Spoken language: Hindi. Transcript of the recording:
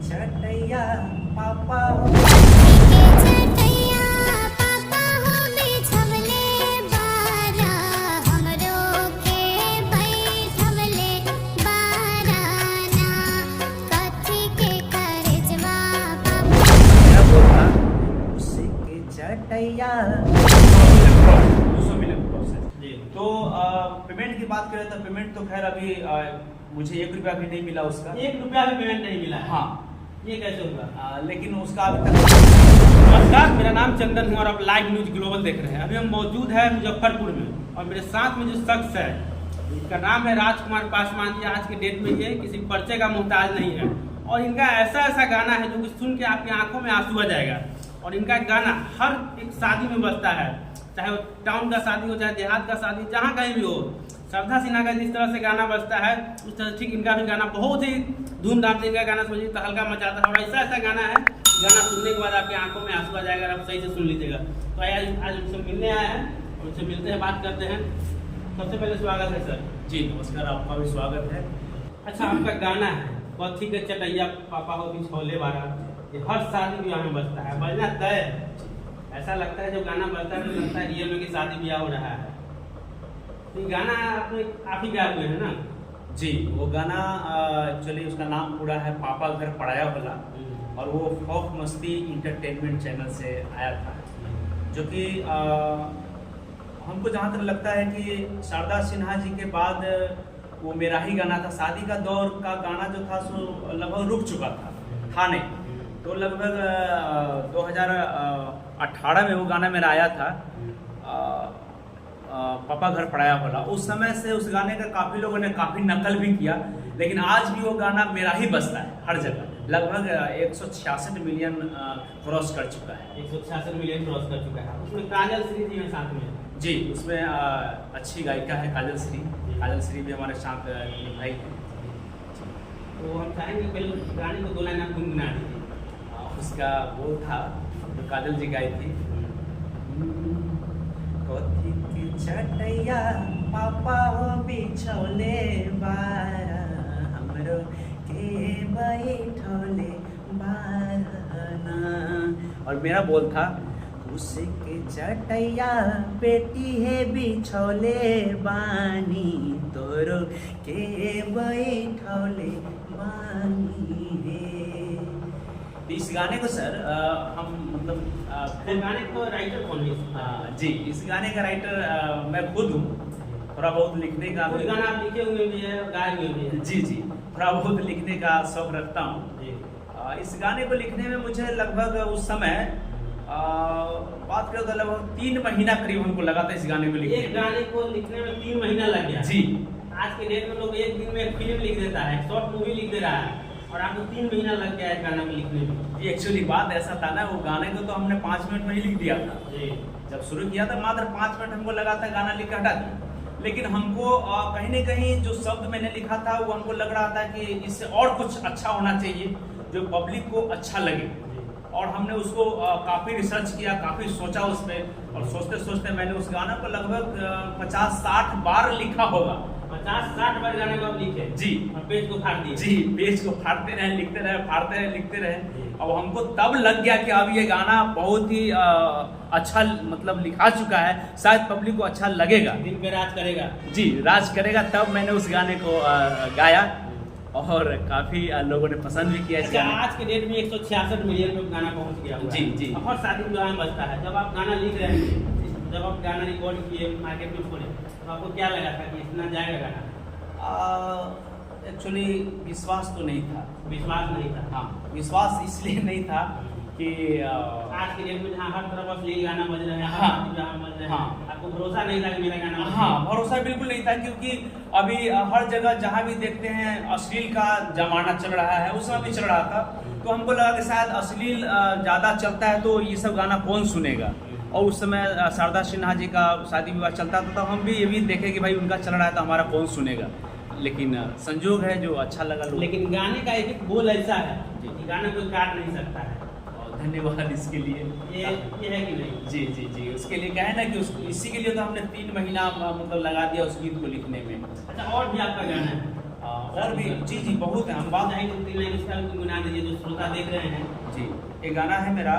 चटैया पापा चटैया। तो पेमेंट की बात करें तो पेमेंट तो खैर अभी मुझे 1 रुपया भी नहीं मिला उसका। 1 रुपया भी पेमेंट नहीं मिला है। हाँ, ये कैसे होगा? लेकिन उसका अभी तक। नमस्कार, मेरा नाम चंदन है और आप लाइव न्यूज ग्लोबल देख रहे हैं। अभी हम मौजूद है मुजफ्फरपुर में और मेरे साथ में जो शख्स है इसका नाम है राजकुमार पासवान जी। आज के डेट में ये किसी पर्चे का मोहताज नहीं है और इनका ऐसा ऐसा गाना है जो कि सुन के आपकी आंखों में आंसू आ जाएगा। और इनका गाना हर एक शादी में बजता है, चाहे वो टाउन का शादी हो चाहे देहात का शादी, जहाँ कहीं भी हो। श्रद्धा सिन्हा का जिस तरह से गाना बजता है उस तरह ठीक इनका भी गाना बहुत ही धूमधाम से इनका गाना समझिए तहलका मचाता है। और ऐसा ऐसा गाना है, गाना सुनने के बाद आपकी आंखों में आंसू आ जाएगा, आप सही से सुन लीजिएगा। तो आज उनसे मिलने आए हैं और उनसे मिलते हैं, बात करते हैं। सबसे पहले स्वागत है सर। जी नमस्कार, आपका भी स्वागत है। अच्छा, आपका गाना है कथी के चटैया पापा हो बिछौले बारा, ये हर शादी ब्याह में बजता है, बजना तय। ऐसा लगता है जब गाना बजता है तो लगता है रियल में कि शादी ब्याह हो रहा है। तो ये गाना आप ही गाए हुए हैं ना? जी, वो गाना एक्चुअली उसका नाम पूरा है पापा घर पढ़ाया वाला और वो फौक मस्ती इंटरटेनमेंट चैनल से आया था। जो कि हमको जहाँ तक लगता है कि शारदा सिन्हा जी के बाद वो मेरा ही गाना था। शादी का दौर का गाना जो था सो लगभग रुक चुका था नहीं। तो लगभग 2018 में वो गाना मेरा आया था, पापा घर पढ़ाया वाला। उस समय से उस गाने का काफ़ी लोगों ने काफ़ी नकल भी किया, लेकिन आज भी वो गाना मेरा ही बजता है हर जगह। लगभग 166 मिलियन क्रॉस कर चुका है। 166 मिलियन क्रॉस कर चुका है। उसमें काजल श्री जी हैं साथ में। जी, उसमें अच्छी गायिका है काजल श्री। काजल श्री भी हमारे साथ भाई हैं। तो हम चाहेंगे पहले गाने को 2 लाइन आप गुनगुना दीजिए। उसका वो था जो काजल जी गाई थी, कथी की चटैया पापा हो बिछौले बारा, हमरो के बैठौले बारा। और मेरा बोल था उसके चटैया पेटी है बिछौले बानी, तोरो के बैठौले बानी है। इस गाने को सर हम मतलब गाने को राइटर कौन है? जी, इस गाने का राइटर मैं खुद हूँ। थोड़ा बहुत लिखने का कोई गाना आप लिखे हुए भी है, गाए हुए भी है? जी, थोड़ा बहुत लिखने का शौक रखता हूँ। इस गाने को लिखने में मुझे लगभग उस समय बात करें तो लगभग 3 महीना करीब हमको लगा था इस गाने को लिखने। एक गाने को लिखने में 3 महीना लग गया? जी। आज के डेट में लोग एक दिन में एक फिल्म लिख देता है, एक शॉर्ट मूवी लिख दे रहा है, और आपको 3 महीना लग गया है गाना को लिखने में। ये एक्चुअली बात ऐसा था ना, वो गाने को तो हमने 5 मिनट में ही लिख दिया था। जब शुरू किया था मात्र 5 मिनट हमको लगा था, गाना लिख के हटा दिया। लेकिन हमको कहीं न कहीं जो शब्द मैंने लिखा था वो हमको लग रहा था कि इससे और कुछ अच्छा होना चाहिए जो पब्लिक को अच्छा लगे। और हमने उसको काफ़ी रिसर्च किया, काफ़ी सोचा उस पर, और सोचते सोचते मैंने उस गाने को लगभग 50-60 बार लिखा होगा। 50-60 बार गाने को आप लिखे? जी। और पेज को फाड़ दिए? जी, पेज को फाड़ते रहे, लिखते रहे, फाड़ते रहे, लिखते रहे। अब हमको तब लग गया कि अब ये गाना बहुत ही अच्छा मतलब लिखा चुका है, शायद पब्लिक को अच्छा लगेगा, दिन पे राज करेगा। जी, राज करेगा। तब मैंने उस गाने को गाया और काफ़ी लोगों ने पसंद भी किया। अच्छा, आज के डेट में 166 मिलियन में गाना पहुंच गया हुआ है। जी। हर शादी विवाह में बजता है। जब आप गाना लिख रहे हैं, जब आप गाना रिकॉर्ड किए, मार्केट में छोड़े, तो आपको क्या लगा था कि इतना जाएगा गाना? एक्चुअली विश्वास तो नहीं था। विश्वास नहीं था? हाँ, विश्वास इसलिए नहीं था कि आज के डेट में जहाँ हर तरफ अश्लील गाना बज रहे हैं, हाँ, बज रहे हैं, हाँ, आपको भरोसा नहीं था कि मेरा गाना? हाँ, भरोसा बिल्कुल नहीं था, क्योंकि अभी हर जगह जहाँ भी देखते हैं अश्लील का जमाना चल रहा है, उस समय भी चल रहा था। तो हमको लगा कि शायद अश्लील ज़्यादा चलता है तो ये सब गाना कौन सुनेगा। और उस समय शारदा सिन्हा जी का शादी विवाह चलता था, तो हम भी ये भी देखे कि भाई उनका चल रहा है तो हमारा कौन सुनेगा। लेकिन संजोग है जो अच्छा लगा लोग। लेकिन गाने का एक बोल ऐसा है कि गाना कोई काट नहीं सकता है। धन्यवाद इसके लिए। ये है कि नहीं? जी, उसके लिए क्या है ना कि इसी के लिए तो हमने 3 महीना मतलब लगा दिया उस गीत को लिखने में। अच्छा, और भी आपका गाना है? और भी जी बहुत है, हम बात चाहे 2-3 लाइन उसका भी गुनगुना दीजिए, जो श्रोता देख रहे हैं। जी, ये गाना है मेरा